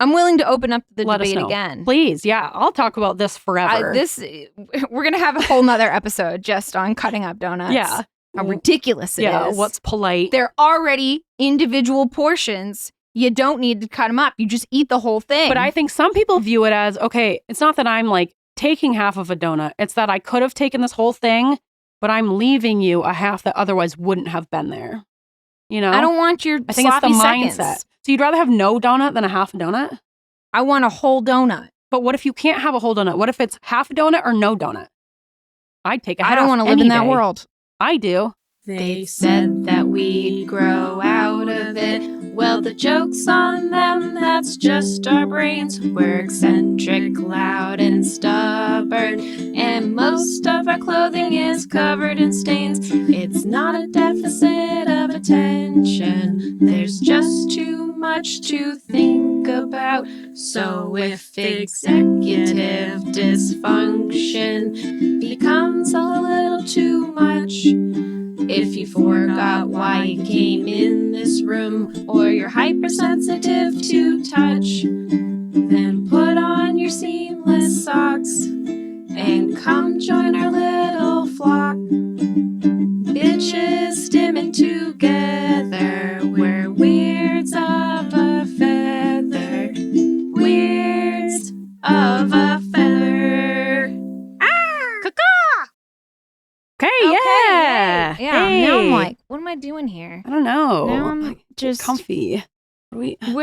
I'm willing to open up the Let us debate know. again. Please, yeah. I'll talk about this forever. We're going to have a whole nother episode just on cutting up donuts. Yeah. How ridiculous it is. Yeah, what's polite. They're already individual portions. You don't need to cut them up. You just eat the whole thing. But I think some people view it as, okay, it's not that I'm like taking half of a donut. It's that I could have taken this whole thing, but I'm leaving you a half that otherwise wouldn't have been there. You know? I don't want your I think it's the sloppy mindset. seconds. So you'd rather have no donut than a half a donut? I want a whole donut. But what if you can't have a whole donut? What if it's half a donut or no donut? I'd take a half. I don't want to live any in that day. world. I do. They said that we'd grow out of it. Well, the joke's on them, that's just our brains. We're eccentric, loud, and stubborn. And most of our clothing is covered in stains. It's not a deficit of attention. There's just too much to think about. So if executive dysfunction becomes a little too much, if you forgot why you came in this room, or you're hypersensitive to touch, then put on your seamless socks and come join our little flock. Bitches stimming together, we're weirds of a feather. Weirds of a feather. Okay, yeah. Yeah. Hey. Now I'm like, what am I doing here? I don't know. Now I'm just comfy. What do we look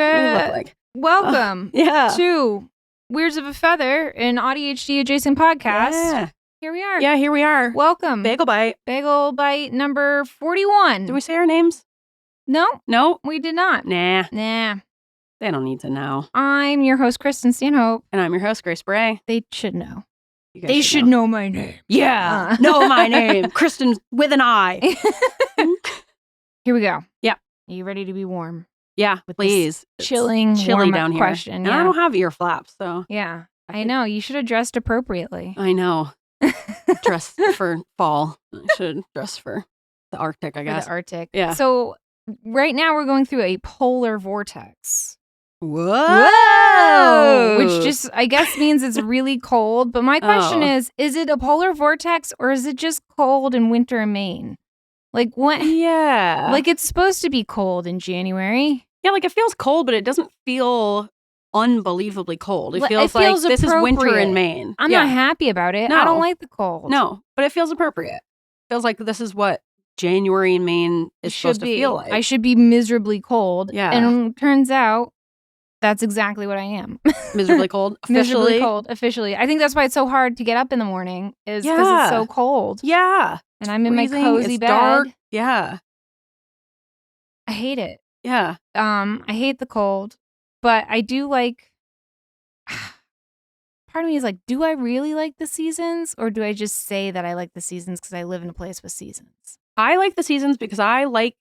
like? Welcome Yeah. to Weirds of a Feather, an AuDHD-Adjacent podcast. Yeah. Here we are. Yeah, here we are. Welcome. Bagel Bite. Bagel Bite number 41. Did we say our names? No, No? we did not. Nah. Nah. They don't need to know. I'm your host, Kristin Stanhope. And I'm your host, Grace Bray. They should know. You guys They should know my name. Yeah. Know my name. Kristin with an I. Here we go. Yeah. Are you ready to be warm? Yeah, With please. This chilling, chilly warm down here. question. And Yeah. I don't have ear flaps, so. Yeah. I know. You should have dressed appropriately. I know. Dress for fall. I should dress for the Arctic, I For guess. the Arctic. Yeah. So right now we're going through a polar vortex. Whoa! Which just, I guess, means it's really cold. But my question Oh. is it a polar vortex or is it just cold in winter in Maine? Like what? Yeah. Like it's supposed to be cold in January. Yeah, like it feels cold, but it doesn't feel unbelievably cold. It It feels feels like this is winter appropriate. in Maine. I'm Yeah. not happy about it. I No. don't like the cold. No, but it feels appropriate. Feels like this is what January in Maine is supposed to feel like. I should be miserably cold. Yeah. And it turns out that's exactly what I am. Miserably cold. Miserably Officially. cold, officially. I think that's why it's so hard to get up in the morning is because Yeah. it's so cold. Yeah. And I'm in my Freezing, cozy it's bed. dark. Yeah. I hate it. Yeah. I hate the cold, but I do like part of me is like, do I really like the seasons or do I just say that I like the seasons because I live in a place with seasons? I like the seasons because I like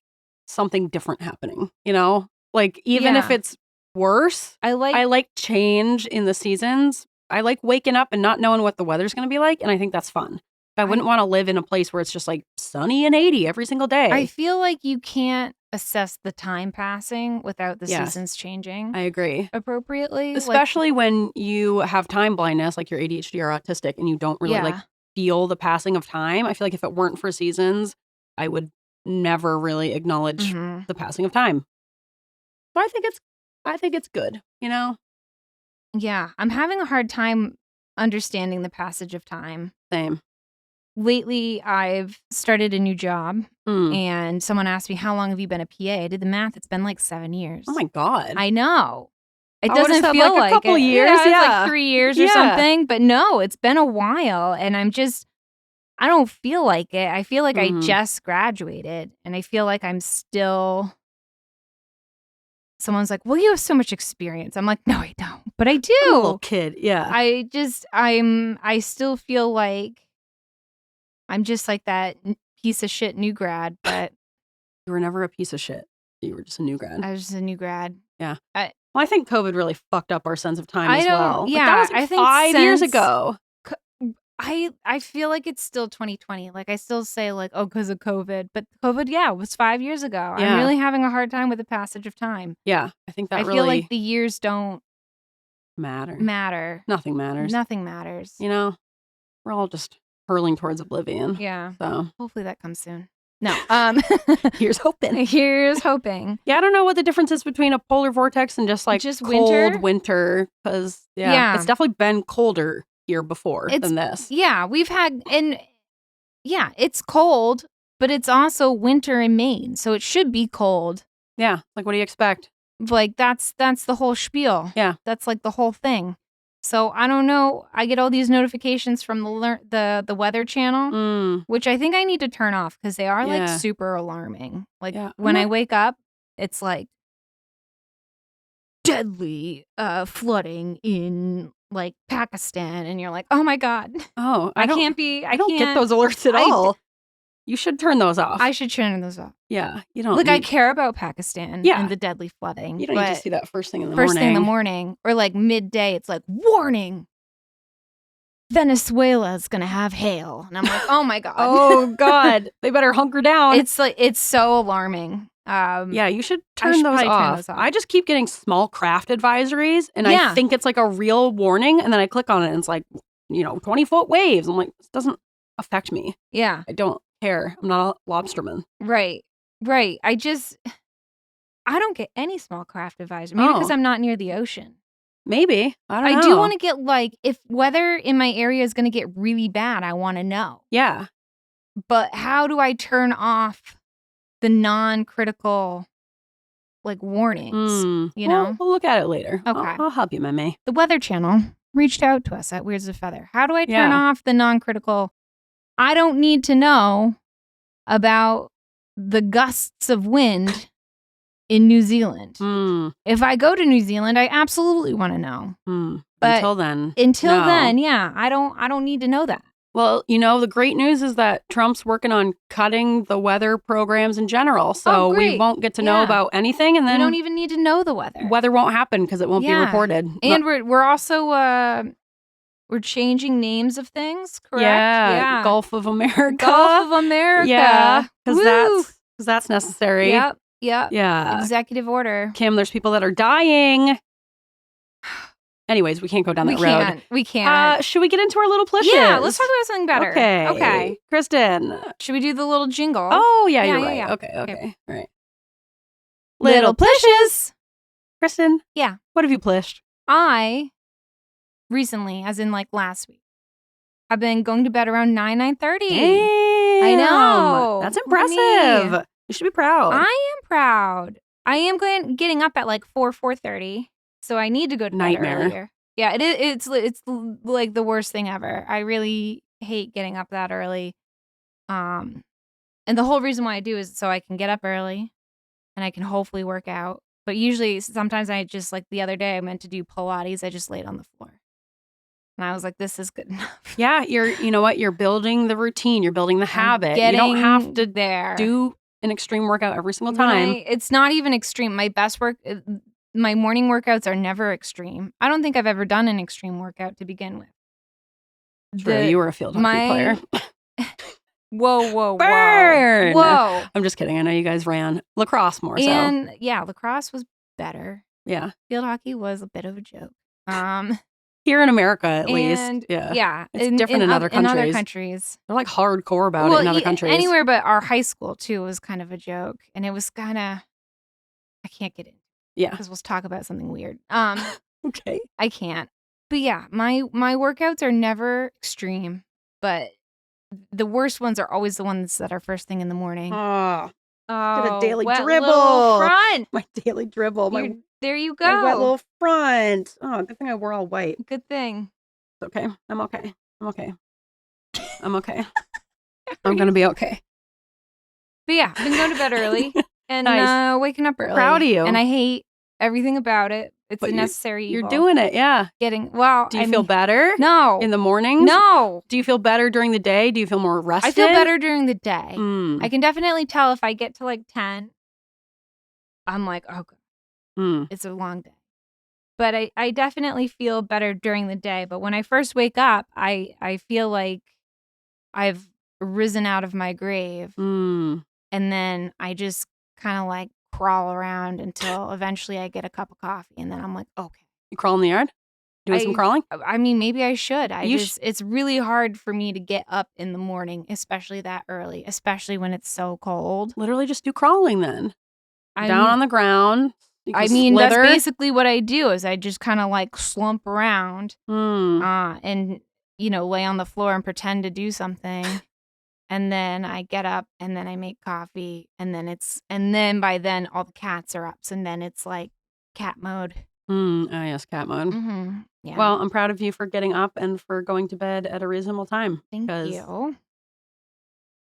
something different happening, you know? Like even if Yeah. it's worse, I like change in the seasons. I like waking up and not knowing what the weather's going to be like, and I think that's fun. I wouldn't want to live in a place where it's just like sunny and 80 every single day. I feel like you can't assess the time passing without the Yes. seasons changing I agree. appropriately. Especially when you have time blindness, like you're ADHD or autistic, and you don't really like feel the passing of time. I feel like if it weren't for seasons, I would never really acknowledge the passing of time. So I think it's good, you know? Yeah, I'm having a hard time understanding the passage of time. Same. Lately, I've started a new job, Mm. and someone asked me, how long have you been a PA? I did the math. It's been like 7 years. Oh my God. I know. It I would've doesn't said, feel like, a like couple it. years, It's yeah. like 3 years or Yeah. something. But no, it's been a while, and I don't feel like it. I feel like I just graduated, and I feel like I'm still... Someone's like, well, you have so much experience. I'm like, no, I don't. But I do. I'm a little kid, yeah. I still feel like I'm just like that piece of shit new grad, but You were never a piece of shit. You were just a new grad. I was just a new grad. Yeah. I Well, I think COVID really fucked up our sense of time I as don't- well. Like, yeah, that was like I think 5 years since- ago. I feel like it's still 2020. Like I still say like, oh, because of COVID. But COVID, yeah, was 5 years ago. Yeah. I'm really having a hard time with the passage of time. Yeah, I think that I really... feel like the years don't matter. Nothing matters. Nothing matters. You know, we're all just hurling towards oblivion. Yeah. So hopefully that comes soon. No. Here's hoping. Here's hoping. Yeah, I don't know what the difference is between a polar vortex and just cold winter. Because it's definitely been colder here before than this. Yeah, we've had, and yeah, it's cold, but it's also winter in Maine, so it should be cold. Yeah, like what do you expect? Like that's the whole spiel. Yeah, that's like the whole thing. So I don't know. I get all these notifications from the Weather Channel, which I think I need to turn off because they are like super alarming. Like when I wake up, it's like deadly flooding in like Pakistan, and you're like, oh my god. Oh, I can't be. I don't get those alerts at all. You should turn those off. I should turn those off. Yeah, you don't. Like I care about Pakistan and the deadly flooding. You don't need to see that first thing in the morning. First thing in the morning, or like midday, it's like warning. Venezuela's gonna have hail, and I'm like, oh my god. Oh god, they better hunker down. It's so alarming. Yeah, you should turn those off. I just keep getting small craft advisories, and I think it's like a real warning, and then I click on it, and it's like 20-foot waves. I'm like, this doesn't affect me. Yeah, I don't care. I'm not a lobsterman. Right. I don't get any small craft advisory. Maybe because I'm not near the ocean. Maybe. I don't know. I do want to get if weather in my area is going to get really bad, I want to know. Yeah. But how do I turn off the non-critical warnings? We'll look at it later. Okay. I'll help you, Meme. The Weather Channel reached out to us at Weird as a Feather. How do I turn off the non-critical? I don't need to know about the gusts of wind in New Zealand. If I go to New Zealand, I absolutely want to know. But until then, I don't need to know that. Well, the great news is that Trump's working on cutting the weather programs in general, so we won't get to know about anything, and then we don't even need to know the weather. Weather won't happen because it won't be reported. And we're also we're changing names of things, correct? Yeah. Gulf of America. Yeah. Because that's necessary. Yep. Yeah. Executive order. Kim, there's people that are dying. Anyways, we can't go down that road. We can't. Should we get into our little plishes? Yeah, let's talk about something better. Okay. Kristin. Should we do the little jingle? Oh, yeah, you're right. Yeah. Okay. All right. Little plishes. Kristin. Yeah. What have you plished? I recently, as in last week, I've been going to bed around 9:30. I know. That's impressive. You should be proud. I am proud. I am getting up at 4:30, so I need to go to bed earlier. Yeah, it's like the worst thing ever. I really hate getting up that early. And the whole reason why I do is so I can get up early and I can hopefully work out. But usually, sometimes I just, the other day, I meant to do Pilates. I just laid on the floor. And I was like, this is good enough. Yeah, you know what? You're building the routine. You're building the habit. You don't have to do an extreme workout every single time. It's not even extreme. My morning workouts are never extreme. I don't think I've ever done an extreme workout to begin with. True, you were a field hockey player. Whoa. Burn! Whoa. I'm just kidding. I know you guys ran lacrosse more so. And yeah, lacrosse was better. Yeah. Field hockey was a bit of a joke. Here in America, at least. Yeah. It's different in other countries. In other countries. They're hardcore about it in other countries. Anywhere but our high school, too, was kind of a joke. And it was kind of, I can't get in. Yeah. Because we'll talk about something weird. Okay. I can't. But yeah, my workouts are never extreme. But the worst ones are always the ones that are first thing in the morning. Oh. Get a daily wet dribble. Little front. My daily dribble. There you go. My wet little front. Oh, good thing I wore all white. Good thing. It's okay. I'm okay. I'm okay. I'm going to be okay. But yeah, I've been going to bed early and waking up early. Proud of you. And I hate everything about it. It's a necessary evil. You're doing it, yeah. Do you feel better? No. In the mornings? No. Do you feel better during the day? Do you feel more rested? I feel better during the day. I can definitely tell if I get to 10, I'm like, oh, God. It's a long day. But I definitely feel better during the day. But when I first wake up, I feel like I've risen out of my grave. And then I just kind of crawl around until eventually I get a cup of coffee. And then I'm like, okay. You crawl in the yard? Doing some crawling? I mean, maybe I should. It's really hard for me to get up in the morning, especially that early, especially when it's so cold. Literally just do crawling then. Down on the ground. I mean, that's basically what I do is I just kind of like slump around and, lay on the floor and pretend to do something. And then I get up and then I make coffee and then by then all the cats are up. So then it's like cat mode. Oh, yes, cat mode. Mm-hmm. Yeah. Well, I'm proud of you for getting up and for going to bed at a reasonable time. Thank you.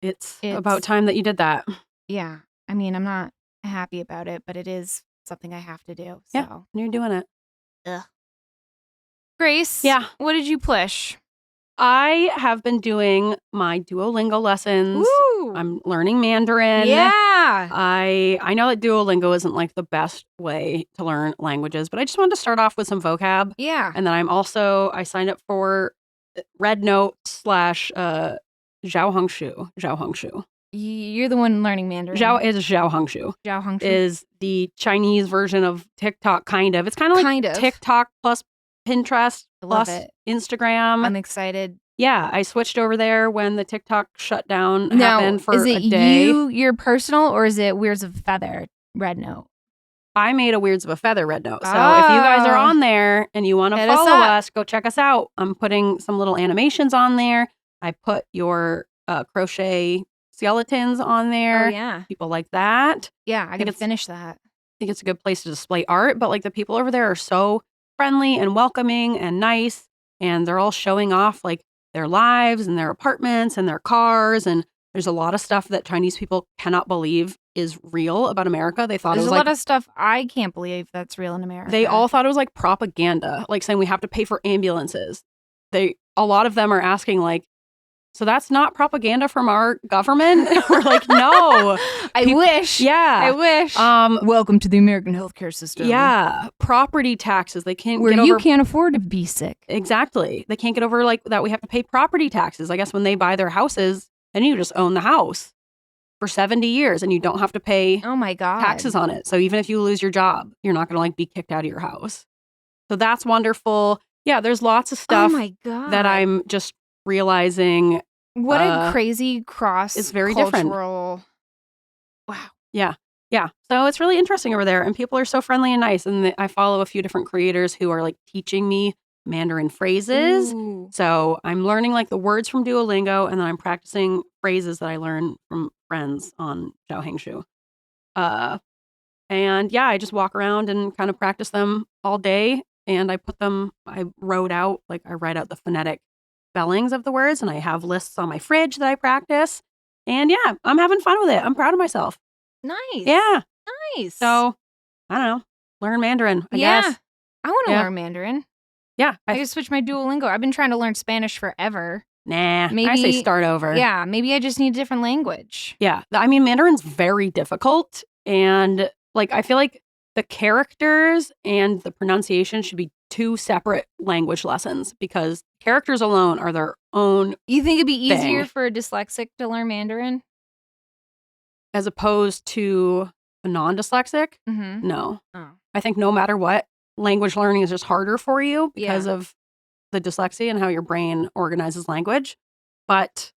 It's about time that you did that. Yeah. I mean, I'm not happy about it, but it is something I have to do. So. Yeah, you're doing it. Ugh. Grace, what did you push? I have been doing my Duolingo lessons. Woo! I'm learning Mandarin. Yeah. I know that Duolingo isn't like the best way to learn languages, but I just wanted to start off with some vocab. Yeah. And then I signed up for RedNote / Zhaohongshu. You're the one learning Mandarin. Zhaohongshu. Zhaohongshu Is the Chinese version of TikTok, kind of. It's kind of like TikTok plus Pinterest plus Instagram. I'm excited. Yeah, I switched over there when the TikTok shutdown happened for a day. Is it your personal or is it Weirds of a Feather RedNote? I made a Weirds of a Feather RedNote. So if you guys are on there and you want to follow us, go check us out. I'm putting some little animations on there. I put your crochet skeletons on there. Oh, yeah. People like that. Yeah, I gotta finish that. I think it's a good place to display art, but like the people over there are so friendly and welcoming and nice, and they're all showing off like their lives and their apartments and their cars, and there's a lot of stuff that Chinese people cannot believe is real about America. They thought there's it was a lot of stuff I can't believe that's real in America. They all thought it was like propaganda, like saying we have to pay for ambulances. A lot of them are asking like, so that's not propaganda from our government? We're like, no. I wish. Yeah. I wish. Welcome to the American healthcare system. Yeah. Property taxes. They can't Where you can't afford to be sick. Exactly. They can't get over like that we have to pay property taxes. I guess when they buy their houses, then you just own the house for 70 years and you don't have to pay taxes on it. So even if you lose your job, you're not going to like be kicked out of your house. So that's wonderful. Yeah, there's lots of stuff that I'm just realizing. What a crazy cross. It's very different. Wow. Yeah. Yeah. So it's really interesting over there. And people are so friendly and nice. And I follow a few different creators who are like teaching me Mandarin phrases. Ooh. So I'm learning like the words from Duolingo and then I'm practicing phrases that I learn from friends on Zhaohongshu. And yeah, I just walk around and kind of practice them all day. And I write out the phonetic spellings of the words and I have lists on my fridge that I practice. And yeah, I'm having fun with it. I'm proud of myself. Nice. Yeah. Nice. So, I don't know. Learn Mandarin, I guess. I want to learn Mandarin. Yeah. I just switched my Duolingo. I've been trying to learn Spanish forever. Nah, I say start over. Yeah, maybe I just need a different language. Yeah. I mean, Mandarin's very difficult. And like, I feel like the characters and the pronunciation should be two separate language lessons because characters alone are their own. You think it'd be easier for a dyslexic to learn Mandarin? As opposed to a non-dyslexic? Mm-hmm. No. Oh. I think no matter what, language learning is just harder for you because of the dyslexia and how your brain organizes language. But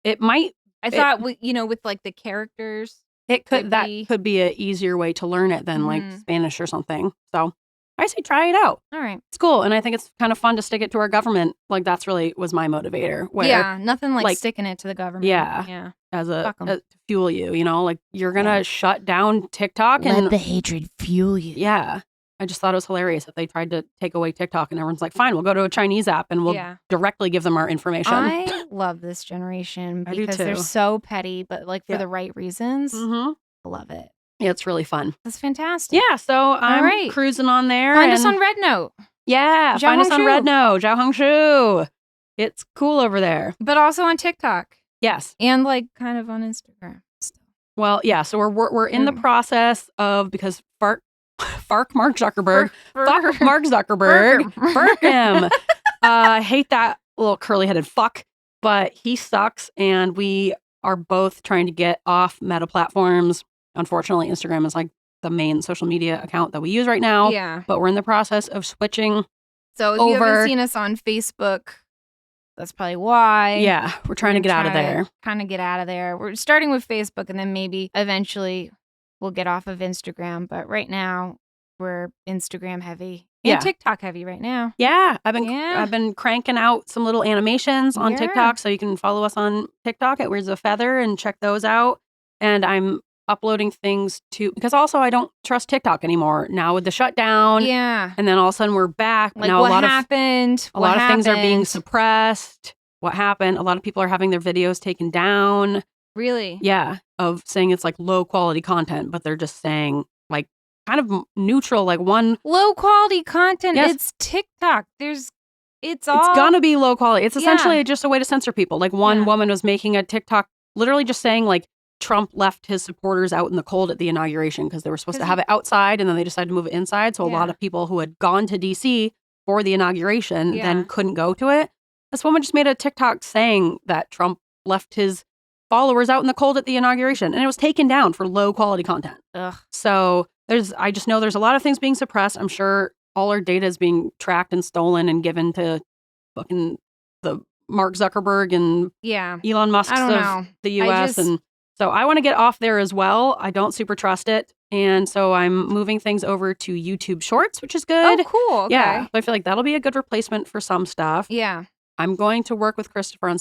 it might. I thought, with like the characters. That could be an easier way to learn it than like Spanish or something. So I say try it out. All right. It's cool. And I think it's kind of fun to stick it to our government. Like that's really was my motivator. Where, nothing like sticking it to the government. Yeah. As to fuel you, like you're going to shut down TikTok. Let the hatred fuel you. Yeah. I just thought it was hilarious that they tried to take away TikTok and everyone's like, fine, we'll go to a Chinese app and we'll directly give them our information. I love this generation because they're so petty, but like for the right reasons. Mm-hmm. I love it. Yeah, it's really fun. That's fantastic. Yeah, so I'm cruising on there. Find us on RedNote. Yeah, find us on RedNote, Zhaohongshu. It's cool over there. But also on TikTok. Yes. And like kind of on Instagram still. Well, yeah, so we're in the process of, because Mark Zuckerberg. Fuck Mark Zuckerberg. Burk him. I hate that little curly-headed fuck, but he sucks, and we are both trying to get off Meta platforms. Unfortunately, Instagram is like the main social media account that we use right now. Yeah. But we're in the process of switching So if you haven't seen us on Facebook, that's probably why. Yeah, we're trying to get out of there. Kind of get out of there. We're starting with Facebook, and then maybe eventually we'll get off of Instagram. But right now, we're Instagram heavy and TikTok heavy right now. Yeah, I've been cranking out some little animations on TikTok, so you can follow us on TikTok at Weirds of a Feather and check those out. And I'm uploading things too, because also I don't trust TikTok anymore now with the shutdown. Yeah. And then all of a sudden we're back. Like now what happened? A lot of things are being suppressed. What happened? A lot of people are having their videos taken down. Really? Yeah. Of saying it's like low quality content, but they're just saying like kind of neutral, like one. Low quality content. Yes. It's TikTok. It's gonna be low quality. It's essentially just a way to censor people. Like one woman was making a TikTok literally just saying like, Trump left his supporters out in the cold at the inauguration because they were supposed to have it outside and then they decided to move it inside. So a lot of people who had gone to DC for the inauguration then couldn't go to it. This woman just made a TikTok saying that Trump left his followers out in the cold at the inauguration, and it was taken down for low quality content. Ugh. So I just know there's a lot of things being suppressed. I'm sure all our data is being tracked and stolen and given to fucking the Mark Zuckerberg and Elon Musk of the US. And so I want to get off there as well. I don't super trust it. And so I'm moving things over to YouTube Shorts, which is good. Oh, cool. Okay. Yeah. But I feel like that'll be a good replacement for some stuff. Yeah. I'm going to work with Christopher on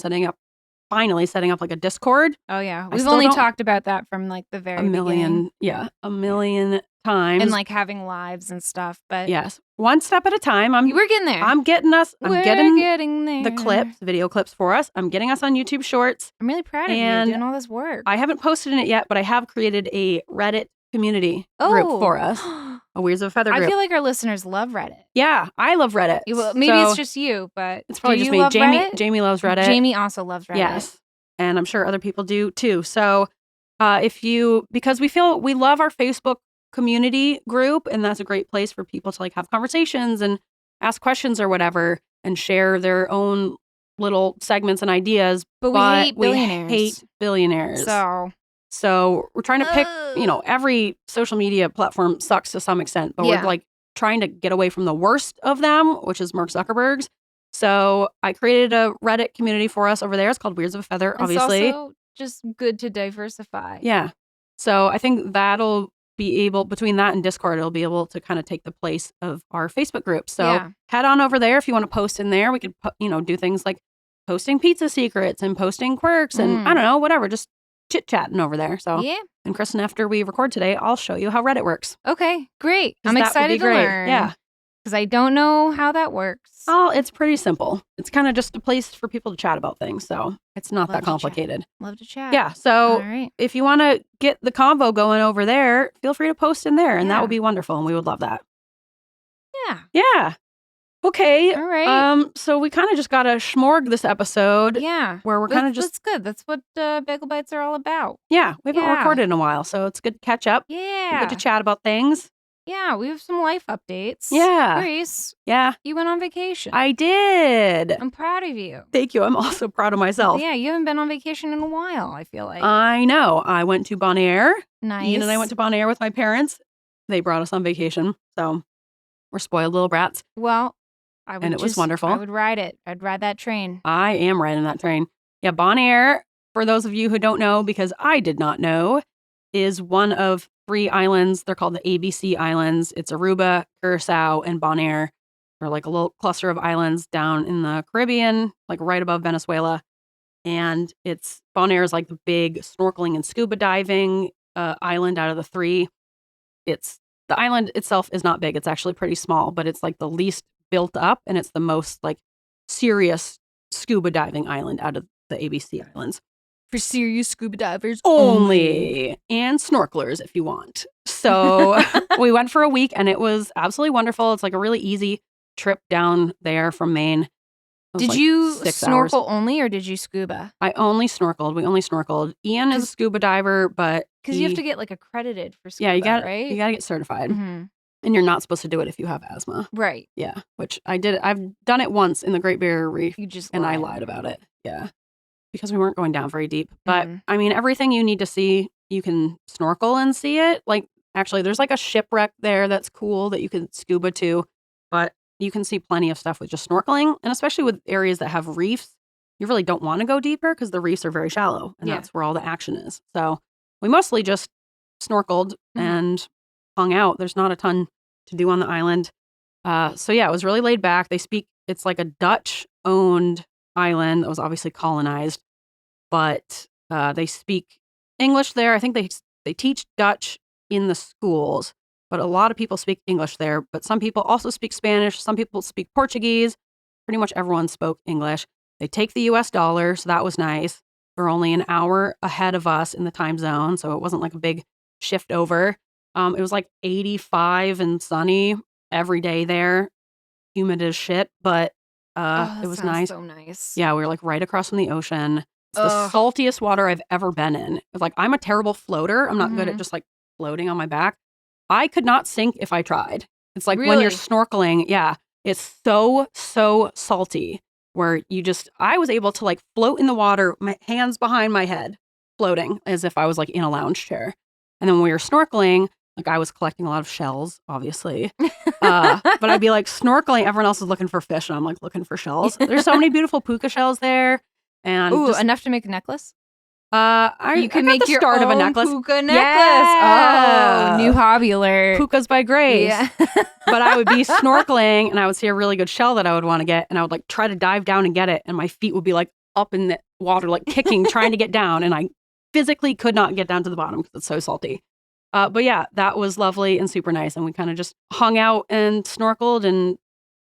finally setting up like a Discord. Oh, yeah. We've only talked about that from like the very beginning. Yeah. A million times. And like having lives and stuff. But yes. One step at a time. We're getting there. I'm getting there. The clips, video clips for us. I'm getting us on YouTube Shorts. I'm really proud of you doing all this work. I haven't posted in it yet, but I have created a Reddit community group for us. A Weirds of a Feather group. I feel like our listeners love Reddit. Yeah, I love Reddit. Maybe it's just you, but it's probably just me. Jamie loves Reddit. Jamie also loves Reddit. Yes, and I'm sure other people do too. So because we love our Facebook community group, and that's a great place for people to like have conversations and ask questions or whatever and share their own little segments and ideas. But we hate billionaires. So we're trying to pick, every social media platform sucks to some extent, but we're like trying to get away from the worst of them, which is Mark Zuckerberg's. So I created a Reddit community for us over there. It's called Weirds of a Feather, obviously. It's also just good to diversify. Yeah. So I think that'll be able, between that and Discord, it'll be able to kind of take the place of our Facebook group. So head on over there if you want to post in there. We could, do things like posting pizza secrets and posting quirks and I don't know, whatever, just chit-chatting over there. So and Kristin, after we record today, I'll show you how Reddit works. Okay, great. I'm excited to learn. Yeah. Because I don't know how that works. Oh, it's pretty simple. It's kind of just a place for people to chat about things. So it's not that complicated. Love to chat. Yeah. So if you want to get the convo going over there, feel free to post in there and that would be wonderful. And we would love that. Yeah. Yeah. Okay. All right. So we kind of just got a schmorg this episode. Yeah. Where we're kind of just. That's good. That's what Bagel Bites are all about. Yeah. We haven't recorded in a while, so it's good to catch up. Yeah. Good to chat about things. Yeah. We have some life updates. Yeah. Grace. Yeah. You went on vacation. I did. I'm proud of you. Thank you. I'm also proud of myself. Yeah. You haven't been on vacation in a while, I feel like. I know. I went to Bonaire. Nice. Ian and I went to Bonaire with my parents. They brought us on vacation. So we're spoiled little brats. Well. And it was wonderful. I would ride it. I'd ride that train. I am riding that train. Yeah, Bonaire, for those of you who don't know, because I did not know, is one of 3 islands. They're called the ABC Islands. It's Aruba, Curacao, and Bonaire. They're like a little cluster of islands down in the Caribbean, like right above Venezuela. And Bonaire is like the big snorkeling and scuba diving island out of the 3. The island itself is not big. It's actually pretty small, but it's like the least built up, and it's the most like serious scuba diving island out of the ABC Islands. For serious scuba divers only. And snorkelers if you want. So we went for a week and it was absolutely wonderful. It's like a really easy trip down there from Maine. Did you snorkel only or did you scuba? I only snorkeled. We only snorkeled. Ian is a scuba diver, but because you have to get like accredited for scuba, right? You got to get certified. Mm-hmm. And you're not supposed to do it if you have asthma. Right. Yeah, which I did. I've done it once in the Great Barrier Reef. I lied about it. Yeah. Because we weren't going down very deep. But I mean, everything you need to see, you can snorkel and see it. Like, actually, there's like a shipwreck there that's cool that you can scuba to. But you can see plenty of stuff with just snorkeling. And especially with areas that have reefs, you really don't want to go deeper because the reefs are very shallow. And that's where all the action is. So we mostly just snorkeled and hung out. There's not a ton to do on the island. So yeah, it was really laid back. It's like a Dutch-owned island that was obviously colonized, but they speak English there. I think they teach Dutch in the schools, but a lot of people speak English there. But some people also speak Spanish. Some people speak Portuguese. Pretty much everyone spoke English. They take the US dollar, so that was nice. They're only an hour ahead of us in the time zone, so it wasn't like a big shift over. It was like 85 and sunny every day there. Humid as shit, but it was nice. So nice. Yeah, we were like right across from the ocean. It's the saltiest water I've ever been in. It's like, I'm a terrible floater. I'm not good at just like floating on my back. I could not sink if I tried. It's like when you're snorkeling, it's so salty where I was able to like float in the water, my hands behind my head, floating as if I was like in a lounge chair. And then when we were snorkeling, like I was collecting a lot of shells, obviously. But I'd be like snorkeling. Everyone else is looking for fish and I'm like looking for shells. There's so many beautiful puka shells there. And enough to make a necklace? You can make the start of a necklace. Puka necklace. Yeah. Oh, new hobby alert. Pukas by Grace. Yeah. But I would be snorkeling and I would see a really good shell that I would want to get. And I would like try to dive down and get it. And my feet would be like up in the water, like kicking, trying to get down. And I physically could not get down to the bottom because it's so salty. But yeah, that was lovely and super nice. And we kind of just hung out and snorkeled and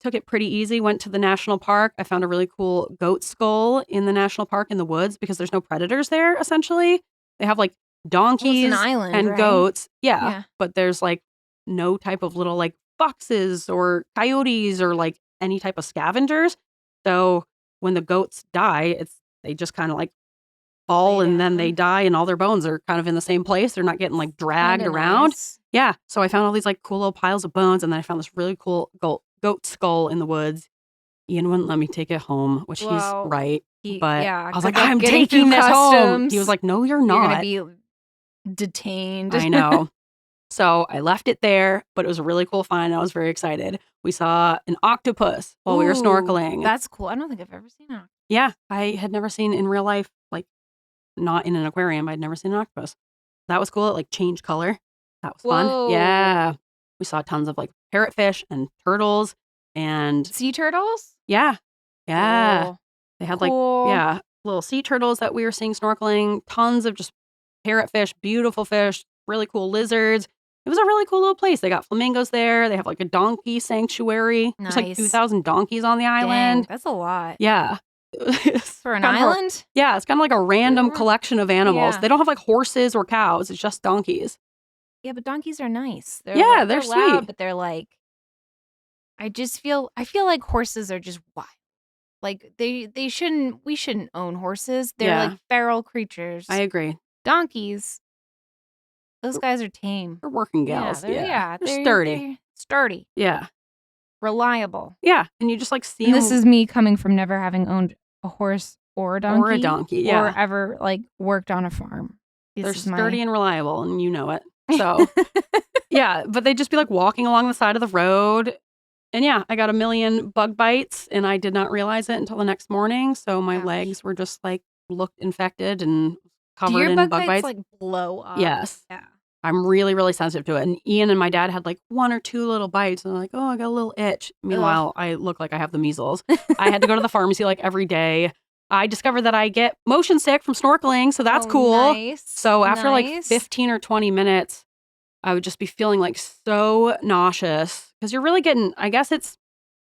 took it pretty easy. Went to the national park. I found a really cool goat skull in the national park in the woods because there's no predators there, essentially. They have like donkeys and goats. Yeah. But there's like no type of little like foxes or coyotes or like any type of scavengers. So when the goats die, they just kind of like fall and then they die and all their bones are kind of in the same place. They're not getting like dragged around. Nice. Yeah. So I found all these like cool little piles of bones and then I found this really cool goat skull in the woods. Ian wouldn't let me take it home, which he's right. But I was like, I'm taking this home. He was like, no, you're not. You're going to be detained. I know. So I left it there, but it was a really cool find. I was very excited. We saw an octopus while we were snorkeling. That's cool. I don't think I've ever seen an octopus. Yeah. I had never seen in real life, like not in an aquarium. I'd never seen an octopus. That was cool. It like changed color. That was fun. Yeah. We saw tons of like parrotfish and turtles and sea turtles. Yeah. Cool. They had like little sea turtles that we were seeing snorkeling. Tons of just parrotfish, beautiful fish, really cool lizards. It was a really cool little place. They got flamingos there. They have like a donkey sanctuary. Nice. There's like 2,000 donkeys on the island. Dang, that's a lot. Yeah. For an island? It's kind of like a random collection of animals. Yeah. They don't have like horses or cows. It's just donkeys. Yeah, but donkeys are nice. They're sweet. Loud, but they're like, I feel like horses are just wild. Like we shouldn't own horses. They're like feral creatures. I agree. Donkeys, those guys are tame. They're working gals. They're sturdy. They're sturdy. Yeah. Reliable. Yeah. And you just like see them. This is me coming from never having owned a horse or a donkey. Or a donkey, yeah. Or ever like worked on a farm. They're sturdy and reliable and you know it. So, yeah, but they'd just be like walking along the side of the road. And yeah, I got a million bug bites and I did not realize it until the next morning. So my legs were just like looked infected and covered in bug bites. Like blow up? Yes. Yeah. I'm really, really sensitive to it. And Ian and my dad had like 1 or 2 little bites and they're like, oh, I got a little itch. Meanwhile, I look like I have the measles. I had to go to the pharmacy like every day. I discovered that I get motion sick from snorkeling, so that's cool. Nice. So after like 15 or 20 minutes, I would just be feeling like so nauseous because you're really getting, I guess it's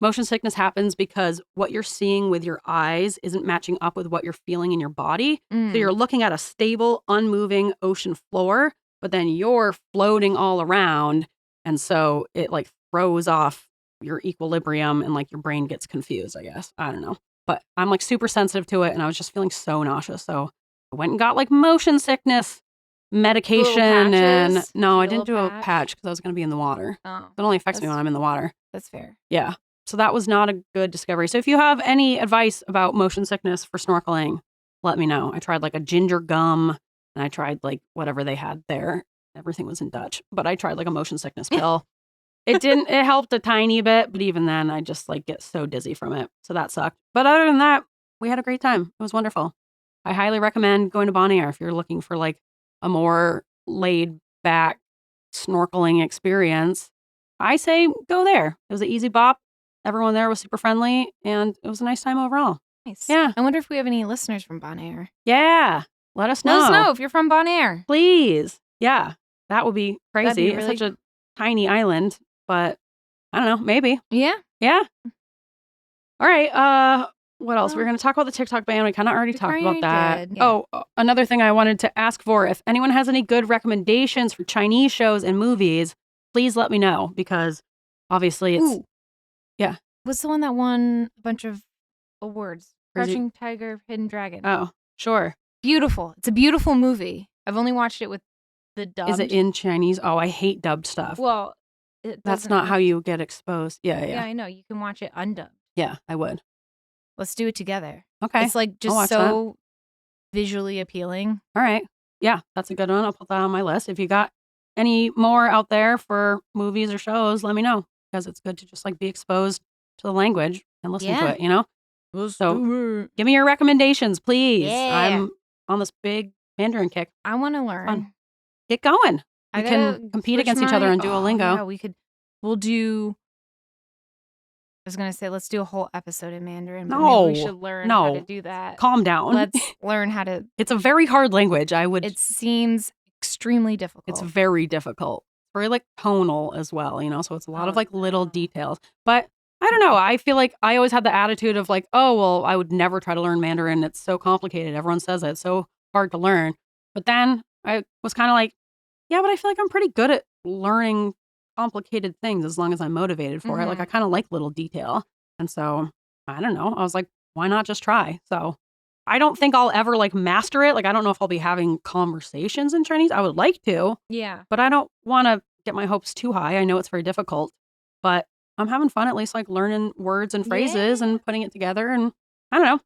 motion sickness happens because what you're seeing with your eyes isn't matching up with what you're feeling in your body. So you're looking at a stable, unmoving ocean floor, but then you're floating all around. And so it like throws off your equilibrium and like your brain gets confused, I guess. I don't know. But I'm like super sensitive to it and I was just feeling so nauseous. So I went and got like motion sickness medication. And no, I didn't do a patch because I was going to be in the water. Oh, it only affects me when I'm in the water. That's fair. Yeah. So that was not a good discovery. So if you have any advice about motion sickness for snorkeling, let me know. I tried like a ginger gum and I tried like whatever they had there. Everything was in Dutch, but I tried like a motion sickness pill. It helped a tiny bit, but even then I just like get so dizzy from it. So that sucked. But other than that, we had a great time. It was wonderful. I highly recommend going to Bonaire if you're looking for like a more laid back snorkeling experience. I say go there. It was an easy bop. Everyone there was super friendly and it was a nice time overall. Nice. Yeah. I wonder if we have any listeners from Bonaire. Yeah. Let us know. Let us know if you're from Bonaire. Please. Yeah. That would be crazy. Really... It's such a tiny island, but I don't know. Maybe. Yeah. Yeah. All right. What else? We're going to talk about the TikTok ban. We kind of already talked about that. Yeah. Oh, another thing I wanted to ask for, if anyone has any good recommendations for Chinese shows and movies, please let me know because obviously it's... Ooh. Yeah. What's the one that won a bunch of awards? Crazy... Crouching Tiger, Hidden Dragon. Oh, sure. Beautiful. It's a beautiful movie. I've only watched it with the dubbed. Is it in Chinese? Oh, I hate dubbed stuff. Well, that's not how you get exposed. Yeah. Yeah, I know. You can watch it undubbed. Yeah, I would. Let's do it together. Okay. It's like just so visually appealing. All right. Yeah, that's a good one. I'll put that on my list. If you got any more out there for movies or shows, let me know because it's good to just like be exposed to the language and listen to it, you know? So give me your recommendations, please. Yeah. I'm on this big Mandarin kick. I want to learn. Fun. Get going. We can compete against each other on Duolingo. Yeah, we'll do... I was going to say, let's do a whole episode in Mandarin. But maybe we should learn how to do that. Calm down. Let's learn how to... It's a very hard language. It seems extremely difficult. It's very difficult. Very like tonal as well, you know? So it's a lot of like little details. But I don't know. I feel like I always had the attitude of like, oh, well, I would never try to learn Mandarin. It's so complicated. Everyone says it. It's so hard to learn. But then I was kind of like, yeah, but I feel like I'm pretty good at learning complicated things as long as I'm motivated for it. Like I kind of like little detail. And so I don't know. I was like, why not just try? So I don't think I'll ever like master it. Like I don't know if I'll be having conversations in Chinese. I would like to. Yeah. But I don't want to get my hopes too high. I know it's very difficult. But I'm having fun at least like learning words and phrases and putting it together. And I don't know.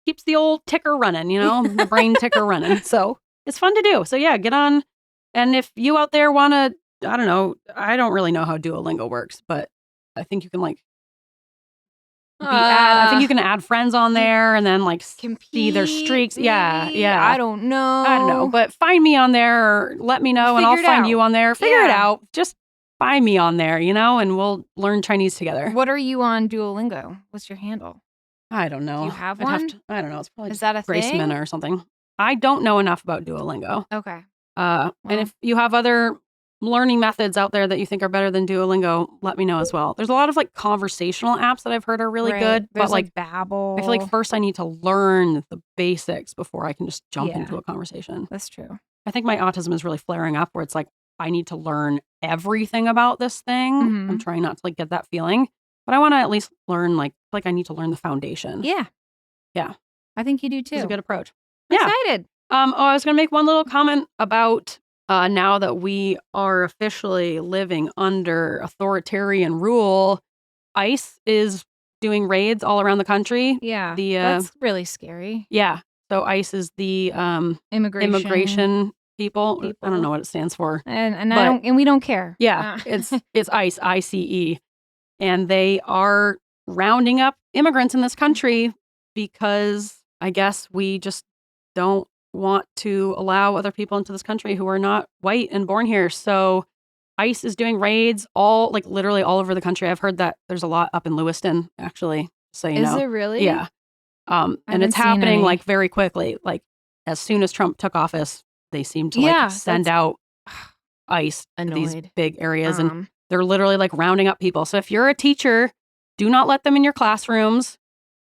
Keeps the old ticker running, you know, the brain ticker running. So it's fun to do. So yeah, get on. And if you out there want to, I don't know. I don't really know how Duolingo works, but I think you can like I think you can add friends on there and then like see their streaks. Maybe? Yeah. I don't know. But find me on there or let me know and I'll find you on there. Figure it out. Just find me on there, you know, and we'll learn Chinese together. What are you on Duolingo? What's your handle? I don't know. Do you have one? I don't know. It's probably Is that a Grace thing? Minna or something. I don't know enough about Duolingo. Okay. And if you have other learning methods out there that you think are better than Duolingo, let me know as well. There's a lot of like conversational apps that I've heard are really good. There's but like Babel. I feel like first I need to learn the basics before I can just jump into a conversation. That's true. I think my autism is really flaring up where it's like I need to learn everything about this thing. I'm trying not to like get that feeling. But I want to at least learn like I need to learn the foundation. Yeah. Yeah. I think you do too. It's a good approach. I'm excited. I was going to make one little comment about now that we are officially living under authoritarian rule, ICE is doing raids all around the country. Yeah. That's really scary. Yeah. So ICE is the immigration people. I don't know what it stands for. And we don't care. Yeah. It's ICE, ICE. And they are rounding up immigrants in this country because I guess we just don't want to allow other people into this country who are not white and born here. So ICE is doing raids literally all over the country. I've heard that there's a lot up in Lewiston, actually. So you know. Is it really? Yeah. And it's happening like very quickly. Like as soon as Trump took office, they seem to send out ICE to these big areas and they're literally like rounding up people. So if you're a teacher, do not let them in your classrooms.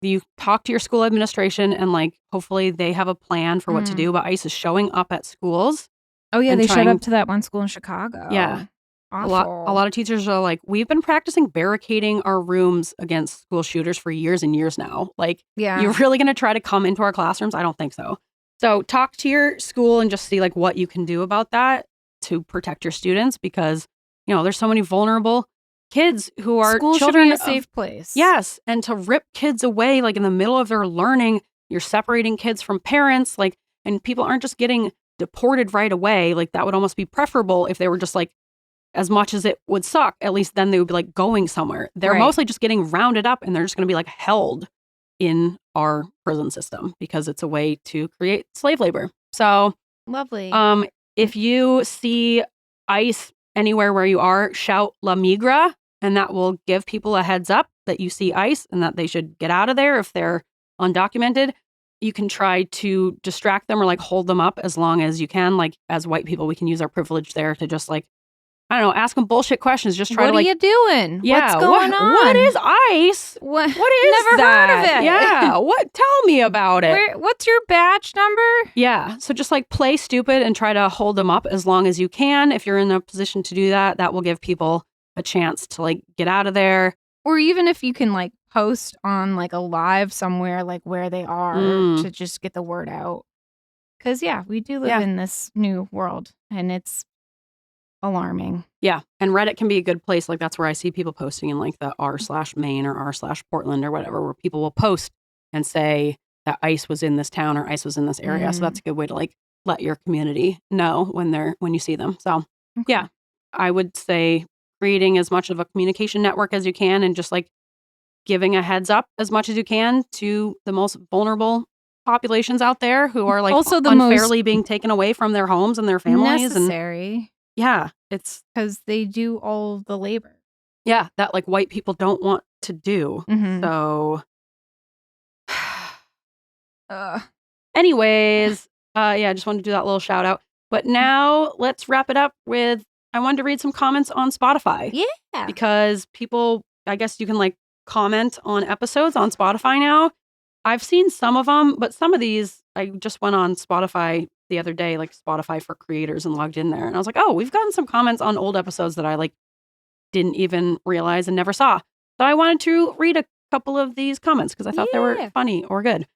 You talk to your school administration and like hopefully they have a plan for what to do. But ICE is showing up at schools. Oh yeah, they showed up to that one school in Chicago. Yeah, awful. A lot of teachers are like, we've been practicing barricading our rooms against school shooters for years and years now. Like, you're really going to try to come into our classrooms? I don't think so. So talk to your school and just see like what you can do about that to protect your students because you know there's so many vulnerable kids who are School children should be a safe place. Yes. And to rip kids away, like in the middle of their learning, you're separating kids from parents, like, and people aren't just getting deported right away. Like that would almost be preferable if they were just like as much as it would suck, at least then they would be like going somewhere. They're mostly just getting rounded up and they're just going to be like held in our prison system because it's a way to create slave labor. So lovely. If you see ice anywhere where you are, shout La Migra, and that will give people a heads up that you see ice and that they should get out of there if they're undocumented. You can try to distract them or like hold them up as long as you can. Like as white people, we can use our privilege there to just like, I don't know, ask them bullshit questions. Just try to like. What are you doing? Yeah, what's going on? What is ice? What is Never that? heard of it. Yeah. Tell me about it. What's your badge number? Yeah. So just like play stupid and try to hold them up as long as you can. If you're in a position to do that, that will give people a chance to like get out of there. Or even if you can like post on like a live somewhere like where they are to just get the word out. Because we do live in this new world and it's alarming. Yeah. And Reddit can be a good place. Like that's where I see people posting in like the r/Maine or r/Portland or whatever, where people will post and say that ice was in this town or ice was in this area. So that's a good way to like let your community know when you see them. So yeah, I would say creating as much of a communication network as you can and just like giving a heads up as much as you can to the most vulnerable populations out there who are like also unfairly being taken away from their homes and their families. Necessary. Yeah, it's because they do all the labor. Yeah, that like white people don't want to do. So, anyways, I just wanted to do that little shout out. But now let's wrap it up with I wanted to read some comments on Spotify. Yeah, because people, I guess you can like comment on episodes on Spotify now. I've seen some of them, but some of these I just went on Spotify the other day, like Spotify for creators, and logged in there. And I was like, oh, we've gotten some comments on old episodes that I like didn't even realize and never saw. So I wanted to read a couple of these comments because I thought they were funny or good.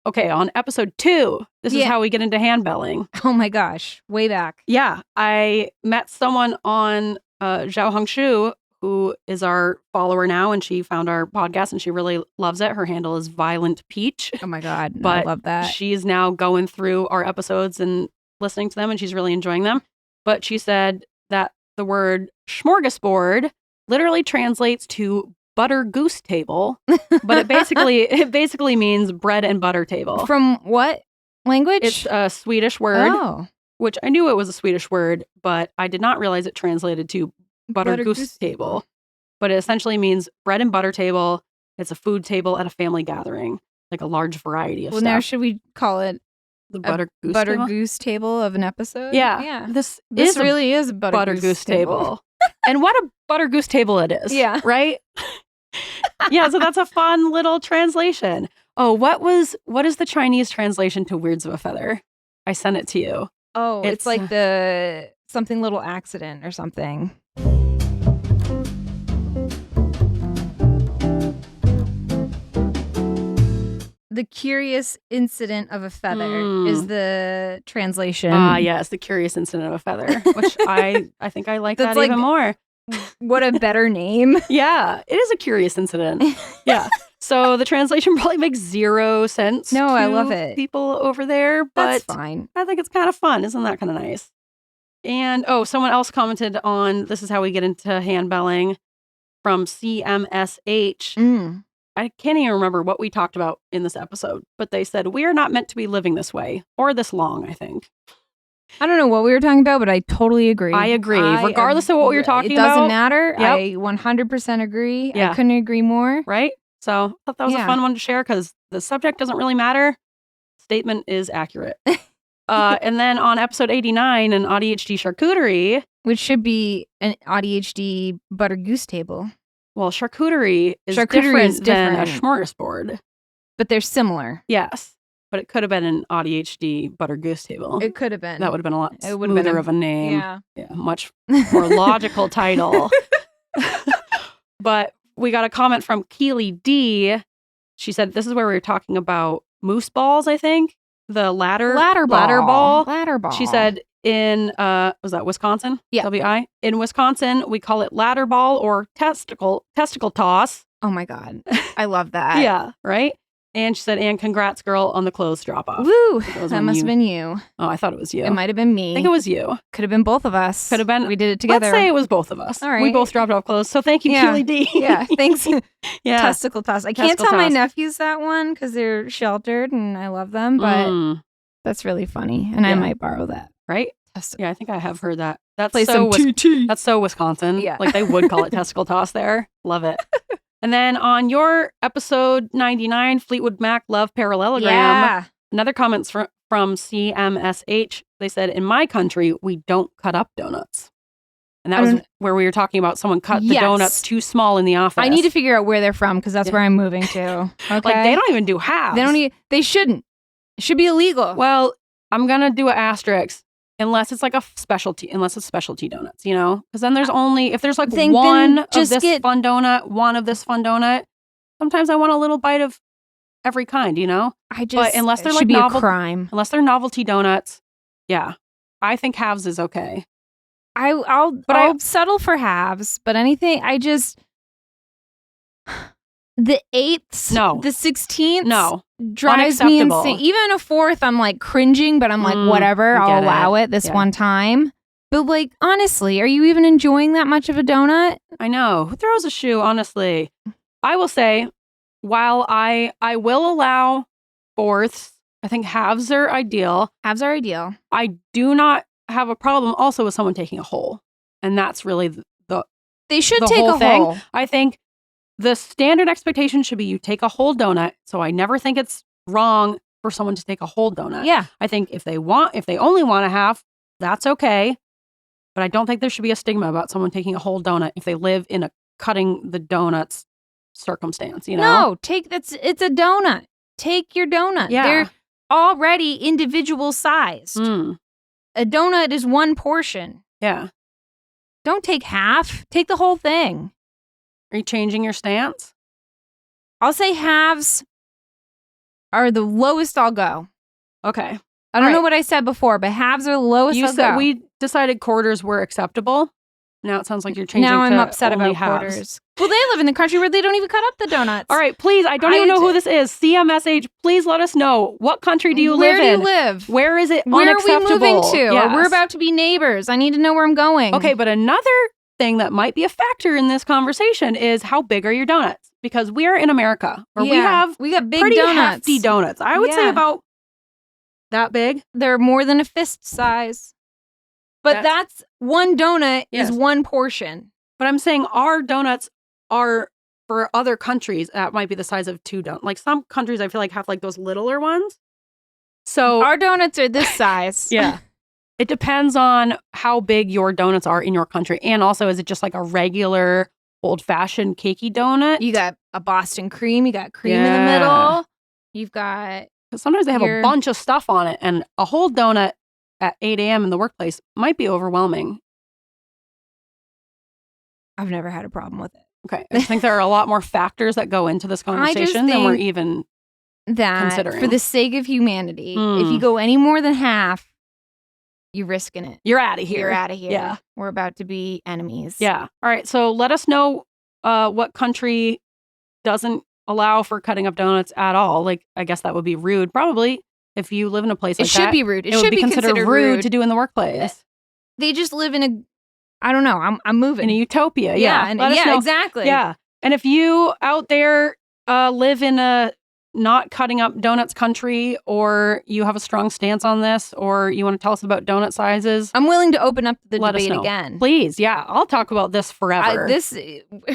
Okay, on episode 2, this is how we get into handbelling. Oh my gosh, way back. Yeah, I met someone on Zhao Hongshu, who is our follower now, and she found our podcast and she really loves it. Her handle is Violent Peach. Oh my God, but I love that. She's now going through our episodes and listening to them, and she's really enjoying them. But she said that the word smorgasbord literally translates to butter goose table, but it basically means bread and butter table. From what language? It's a Swedish word, which I knew it was a Swedish word, but I did not realize it translated to butter goose table. But it essentially means bread and butter table. It's a food table at a family gathering, like a large variety of stuff. Well, now should we call it the butter goose table of an episode? Yeah. This really is a butter goose table. And what a butter goose table it is. Yeah. Right? Yeah, so that's a fun little translation. Oh, what is the Chinese translation to Weirds of a Feather? I sent it to you. Oh, it's like the something little accident or something. The curious incident of a feather is the translation. Yes, the curious incident of a feather, which I think I like that even more. What a better name. Yeah, it is a curious incident. Yeah. So the translation probably makes 0 sense. No, to I love it. People over there, but that's fine. I think it's kind of fun. Isn't that kind of nice? And someone else commented on this is how we get into handbelling from CMSH. I can't even remember what we talked about in this episode, but they said, we are not meant to be living this way or this long, I think. I don't know what we were talking about, but I totally agree. I agree. Regardless of what we were talking about. It doesn't matter. Yep. I 100% agree. Yeah. I couldn't agree more. Right? So I thought that was a fun one to share because the subject doesn't really matter. Statement is accurate. And then on episode 89, an AuDHD charcuterie. Which should be an AuDHD butter goose table. Well, charcuterie is different than a smorgasbord. But they're similar. Yes. But it could have been an AuDHD butter goose table. It could have been. That would have been a lot smoother of a name. Yeah. Much more logical title. But we got a comment from Keely D. She said, this is where we were talking about moose balls, I think. The ladder ball. Ladder ball. She said in, was that Wisconsin? Yeah. WI? In Wisconsin, we call it ladder ball or testicle toss. Oh my God. I love that. Yeah, right? And she said, and congrats, girl, on the clothes drop-off. Woo! That must have been you. Oh, I thought it was you. It might have been me. I think it was you. Could have been both of us. Could have been. We did it together. Let's say it was both of us. All right. We both dropped off clothes. So thank you, Keely D. Yeah, thanks. Yeah. Testicle toss. I can't tell my nephews that one because they're sheltered and I love them, but that's really funny. And I might borrow that. Right? Testicle. Yeah, I think I have heard that. That's Play so some TT. That's so Wisconsin. Yeah. Like they would call it testicle toss there. Love it. And then on your episode 99, Fleetwood Mac Love Parallelogram, Yeah. another comments from CMSH. They said, in my country, we don't cut up donuts. And that was where we were talking about someone cut the donuts too small in the office. I need to figure out where they're from because that's where I'm moving to. Okay. Like they don't even do halves. They shouldn't. It should be illegal. Well, I'm going to do an asterisk. Unless it's like a specialty, unless it's specialty donuts, you know? Because then there's only, if there's like one of this fun donut, one of this fun donut, sometimes I want a little bite of every kind, you know? But unless they're like a crime. Unless they're novelty donuts, yeah. I think halves is okay. I'll settle for halves, but anything, the 8ths, the 16ths, drives me insane. Even a 4th, I'm like cringing, but I'm like, whatever, I'll allow it this one time. But like, honestly, are you even enjoying that much of a donut? I know. Who throws a shoe, honestly? I will say, while I will allow 4ths, I think halves are ideal. Halves are ideal. I do not have a problem also with someone taking a whole. And that's really they should take a whole. I think the standard expectation should be you take a whole donut. So I never think it's wrong for someone to take a whole donut. Yeah. I think if they only want a half, that's okay. But I don't think there should be a stigma about someone taking a whole donut if they live in a cutting the donuts circumstance, you know? No, it's a donut. Take your donut. Yeah. They're already individual sized. A donut is one portion. Yeah. Don't take half. Take the whole thing. Are you changing your stance? I'll say halves are the lowest I'll go. Okay. I don't know what I said before, but halves are the lowest I'll go. We decided quarters were acceptable. Now it sounds like you're changing Now I'm to upset only about halves. quarters. Well, they live in the country where they don't even cut up the donuts. All right, please. I don't even know who this is. CMSH, please let us know. What country do you live in? Where do you live? Where is it Where unacceptable? are we moving to? Yes. We're about to be neighbors. I need to know where I'm going. Okay, but another thing that might be a factor in this conversation is how big are your donuts? Because we are in America, where we got big pretty donuts. hefty donuts. I would say about that big. They're more than a fist size. But that's one donut is one portion. But I'm saying our donuts are, for other countries, that might be the size of 2 donuts. Like some countries I feel like have like those littler ones. So our donuts are this size. Yeah. It depends on how big your donuts are in your country. And also, is it just like a regular old-fashioned cakey donut? You got a Boston cream. You got cream in the middle. You've got... Because sometimes they have a bunch of stuff on it. And a whole donut at 8 a.m. in the workplace might be overwhelming. I've never had a problem with it. Okay. I think there are a lot more factors that go into this conversation than we're even considering. For the sake of humanity, if you go any more than half, you're risking it. You're out of here. You're out of here. Yeah. We're about to be enemies. Yeah. All right. So let us know what country doesn't allow for cutting up donuts at all. Like, I guess that would be rude. Probably if you live in a place like that. It should be rude. It should be considered rude to do in the workplace. They just live in a, I don't know. I'm moving. In a utopia. Yeah. Exactly. Yeah. And if you out there live in a not cutting up donuts country, or you have a strong stance on this, or you want to tell us about donut sizes, I'm willing to open up the debate again. Please. Yeah. I'll talk about this forever.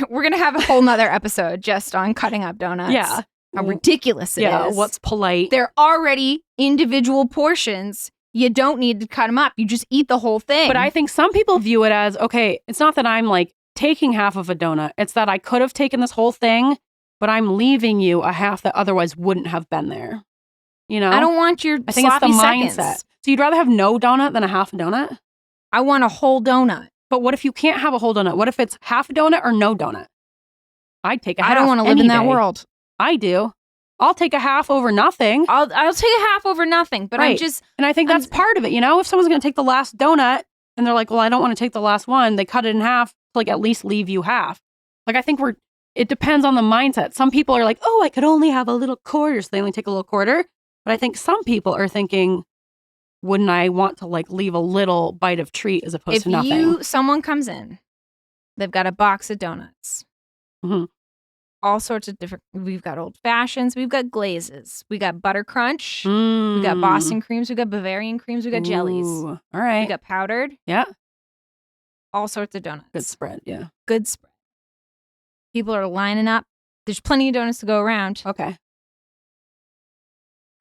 We're going to have a whole nother episode just on cutting up donuts. Yeah. How ridiculous it is. Yeah. What's polite. They're already individual portions. You don't need to cut them up. You just eat the whole thing. But I think some people view it as, okay, it's not that I'm like taking half of a donut. It's that I could have taken this whole thing, but I'm leaving you a half that otherwise wouldn't have been there. You know? I don't want your I think it's the seconds. mindset. So you'd rather have no donut than a half a donut? I want a whole donut. But what if you can't have a whole donut? What if it's half a donut or no donut? I'd take a half. I don't want to live in that world. I do. I'll take a half over nothing. I'll take a half over nothing, but right. And I think that's part of it, you know? If someone's going to take the last donut and they're like, well, I don't want to take the last one, they cut it in half to like at least leave you half. Like, I think we're it depends on the mindset. Some people are like, oh, I could only have a little quarter, so they only take a little quarter. But I think some people are thinking, wouldn't I want to like leave a little bite of treat as opposed to nothing? If someone comes in, they've got a box of donuts. Mm-hmm. All sorts of different, we've got old fashions, we've got glazes, we got butter crunch, we got Boston creams, we got Bavarian creams, we got jellies. All right. We got powdered. Yeah. All sorts of donuts. Good spread, yeah. Good spread. People are lining up. There's plenty of donuts to go around. Okay.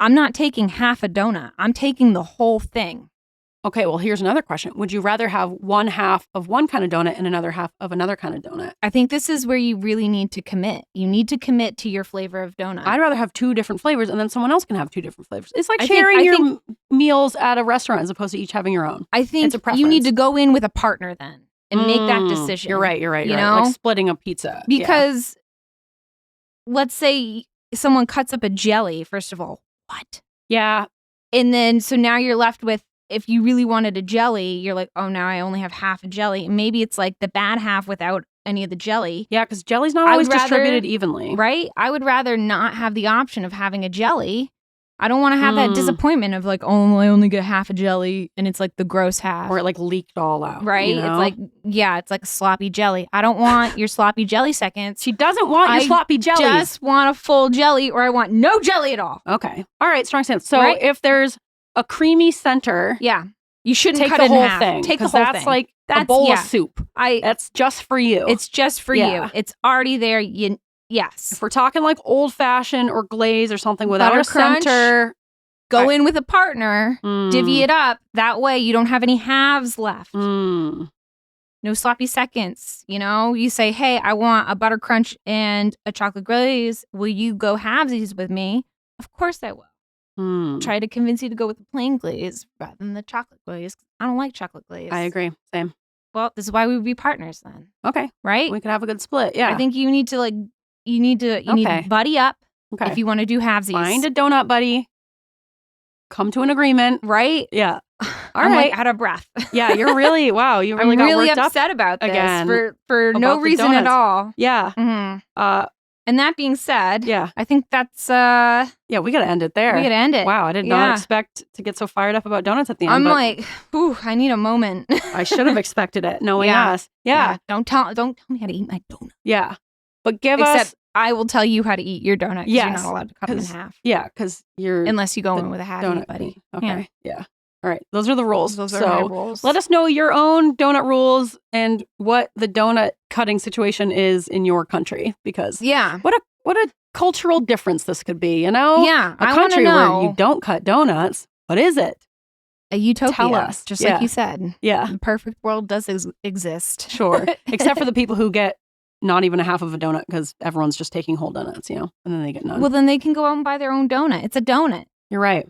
I'm not taking half a donut. I'm taking the whole thing. Okay, well, here's another question. Would you rather have one half of one kind of donut and another half of another kind of donut? I think this is where you really need to commit. You need to commit to your flavor of donut. I'd rather have 2 different flavors and then someone else can have 2 different flavors. It's like sharing your meals at a restaurant as opposed to each having your own. I think you need to go in with a partner then and make that decision. You're right. You know? Like splitting a pizza. Because let's say someone cuts up a jelly, first of all. What? Yeah. And then, so now you're left with, if you really wanted a jelly, you're like, oh, now I only have half a jelly. Maybe it's like the bad half without any of the jelly. Yeah, because jelly's not always distributed evenly. Right? I would rather not have the option of having a jelly. I don't want to have that disappointment of like, oh, I only get half a jelly and it's like the gross half. Or it like leaked all out. Right? You know? It's like, yeah, it's like a sloppy jelly. I don't want your sloppy jelly seconds. She doesn't want your sloppy jelly. I just want a full jelly or I want no jelly at all. Okay. All right, strong stance. So if there's a creamy center. Yeah. You shouldn't take cut the it whole in half. thing. Take the whole that's thing. Like a bowl of soup. That's just for you. It's just for you. It's already there. Yes. If we're talking like old fashioned or glaze or something without butter a crunch, center. Go in with a partner. Divvy it up. That way you don't have any halves left. No sloppy seconds. You know, you say, hey, I want a butter crunch and a chocolate glaze. Will you go halvesies with me? Of course I will. Try to convince you to go with the plain glaze rather than the chocolate glaze. I don't like chocolate glaze. I agree. Same. Well, this is why we would be partners then. Okay. Right? We could have a good split. Yeah. I think you need to need to buddy up if you want to do halvesies. Find a donut buddy. Come to an agreement. Right? Yeah. I'm like out of breath. Yeah, you're really, wow. You really got really worked upset about this again for no reason at all. Yeah. Mm-hmm. And that being said, I think that's yeah, we gotta end it there. We gotta end it. Wow, I did not expect to get so fired up about donuts at the end. I'm like, ooh, I need a moment. I should have expected it, knowing us. Yeah. Don't tell me how to eat my donut. Yeah. But Except I will tell you how to eat your donut. Yes. You're not allowed to cut them in half. Yeah, because you're unless you go in with a half donut buddy. Okay. Yeah. All right. Those are the rules. Those are my rules. Let us know your own donut rules and what the donut cutting situation is in your country. Because what a cultural difference this could be, you know? Yeah. A country where you don't cut donuts. What is it? A utopia. Tell us. Just like you said. Yeah. The perfect world does exist. Sure. Except for the people who get not even a half of a donut because everyone's just taking whole donuts, you know? And then they get none. Well, then they can go out and buy their own donut. It's a donut. You're right.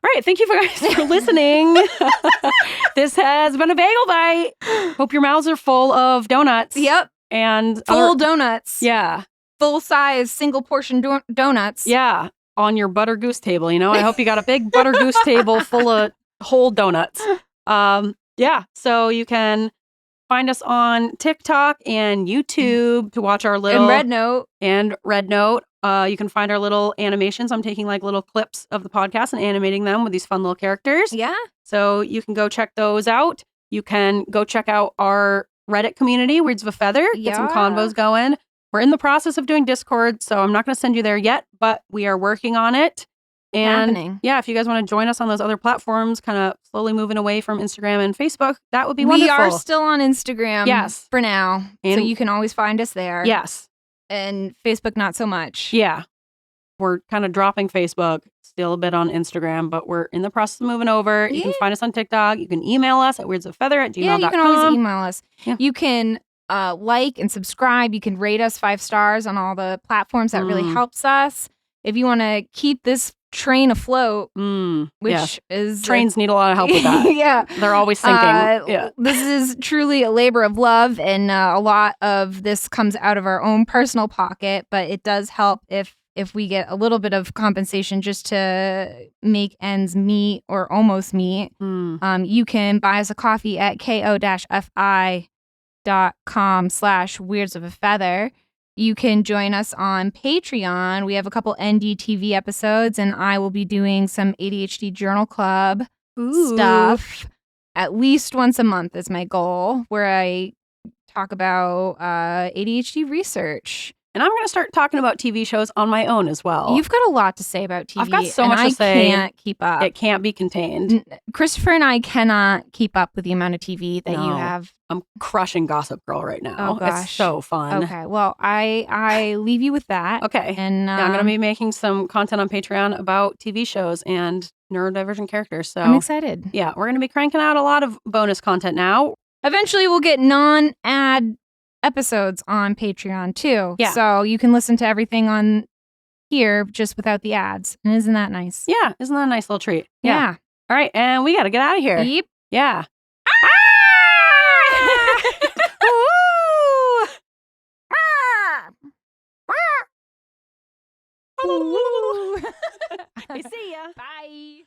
All right. Thank you guys for listening. This has been a Bagel Bite. Hope your mouths are full of donuts. Yep. And full donuts. Yeah. Full size, single portion donuts. Yeah. On your butter goose table, you know? I hope you got a big butter goose table full of whole donuts. Yeah. So you can find us on TikTok and YouTube to watch our little... And Red Note. You can find our little animations. I'm taking like little clips of the podcast and animating them with these fun little characters. Yeah. So you can go check those out. You can go check out our Reddit community, Weirds of a Feather. Get some convos going. We're in the process of doing Discord, so I'm not going to send you there yet, but we are working on it. And yeah, if you guys want to join us on those other platforms, kind of slowly moving away from Instagram and Facebook, that would be wonderful. We are still on Instagram for now, and so you can always find us there. Yes. And Facebook, not so much. Yeah. We're kind of dropping Facebook, still a bit on Instagram, but we're in the process of moving over. You can find us on TikTok. You can email us at weirdsofeather@gmail.com. Yeah, you can always email us. Yeah. You can like and subscribe. You can rate us 5 stars on all the platforms. That really helps us. If you want to keep this train afloat, which is... Trains need a lot of help with that. Yeah. They're always sinking. This is truly a labor of love, and a lot of this comes out of our own personal pocket, but it does help if we get a little bit of compensation just to make ends meet or almost meet. You can buy us a coffee at ko-fi.com/weirds of a feather. You can join us on Patreon. We have a couple NDTV episodes, and I will be doing some ADHD Journal Club stuff at least once a month is my goal, where I talk about ADHD research. And I'm going to start talking about TV shows on my own as well. You've got a lot to say about TV. I've got so much to say. I can't keep up. It can't be contained. Christopher and I cannot keep up with the amount of TV that you have. I'm crushing Gossip Girl right now. Oh, gosh. It's so fun. Okay, well, I leave you with that. Okay. And I'm going to be making some content on Patreon about TV shows and neurodivergent characters. So I'm excited. Yeah, we're going to be cranking out a lot of bonus content now. Eventually, we'll get non-ad episodes on Patreon too. Yeah. So you can listen to everything on here just without the ads. And isn't that nice? Yeah. Isn't that a nice little treat? Yeah. All right. And we got to get out of here. Yep. Yeah. Ooh. I see ya. Bye.